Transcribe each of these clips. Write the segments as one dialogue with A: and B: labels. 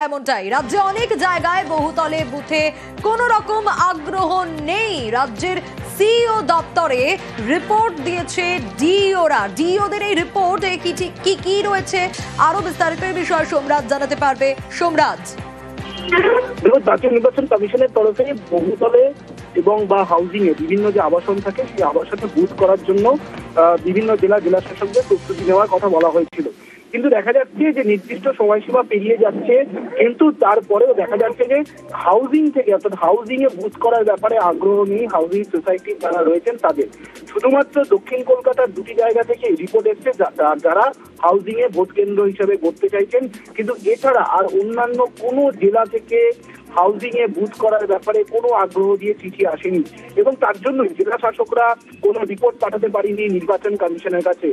A: এমনটাই রাজ্যে অনেক জায়গায় বহুতলে বুথে কোনো রকম আগ্রহ নেই। রাজ্যের সিইও দপ্তরে রিপোর্ট দিয়েছে ডিওদের এই রিপোর্টে কি কি রয়েছে আরো বিস্তারিত বিষয় সোমরাজ জানাতে পারবে। সোমরাজ,
B: দেখুন, জাতীয় নির্বাচন কমিশনের তরফে বহুতলে এবং বা হাউজিং এ বিভিন্ন যে আবাসন থাকে সেই আবাসনে বুথ করার জন্য বিভিন্ন জেলা শাসকদের প্রস্তুতি নেওয়ার কথা বলা হয়েছিল। কিন্তু দেখা যাচ্ছে যে নির্দিষ্ট সময়সীমা পেরিয়ে যাচ্ছে, কিন্তু তারপরেও দেখা যাচ্ছে যে হাউজিং থেকে অর্থাৎ হাউজিং এ বুথ করার ব্যাপারে আগ্রহ নেই হাউজিং সোসাইটি যারা রয়েছেন তাদের। শুধুমাত্র দক্ষিণ কলকাতার দুটি জায়গা থেকে রিপোর্ট এসছে যারা হাউজিং এ ভোট কেন্দ্র হিসেবে করতে চাইছেন, কিন্তু এছাড়া আর অন্যান্য কোনো জেলা থেকে হাউজিং এ বুথ করার ব্যাপারে কোনো আগ্রহ দিয়ে চিঠি আসেনি এবং তার জন্যই জেলা শাসকরা কোনো রিপোর্ট পাঠাতে পারেনি নির্বাচন কমিশনের কাছে।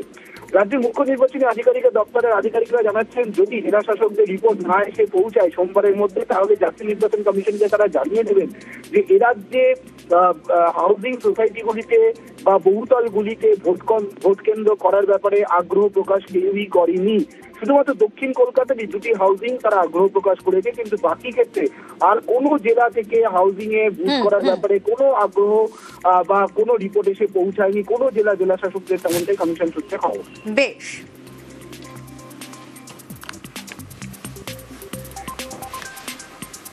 B: রাজ্যের মুখ্য নির্বাচনী আধিকারিকের দপ্তরের আধিকারিকরা জানাচ্ছেন, যদি জেলা শাসকদের রিপোর্ট না এসে পৌঁছায় সোমবারের মধ্যে, তাহলে জাতীয় নির্বাচন কমিশনকে তারা জানিয়ে দেবেন যে এ রাজ্যে হাউজিং সোসাইটিগুলিতে বা বহুতলগুলিতে ভোট কেন্দ্র করার ব্যাপারে আগ্রহ প্রকাশ কেউই করেনি। শুধুমাত্র দক্ষিণ কলকাতারই দুটি হাউজিং তারা আগ্রহ প্রকাশ করেছে, কিন্তু বাকি ক্ষেত্রে আর কোনো জেলা থেকে হাউজিং এ বুথ করার ব্যাপারে কোনো আগ্রহ বা কোনো রিপোর্ট এসে পৌঁছায়নি কোনো জেলা শাসকদের, তেমনটাই কমিশন সূত্রে খবর।
A: বেশ।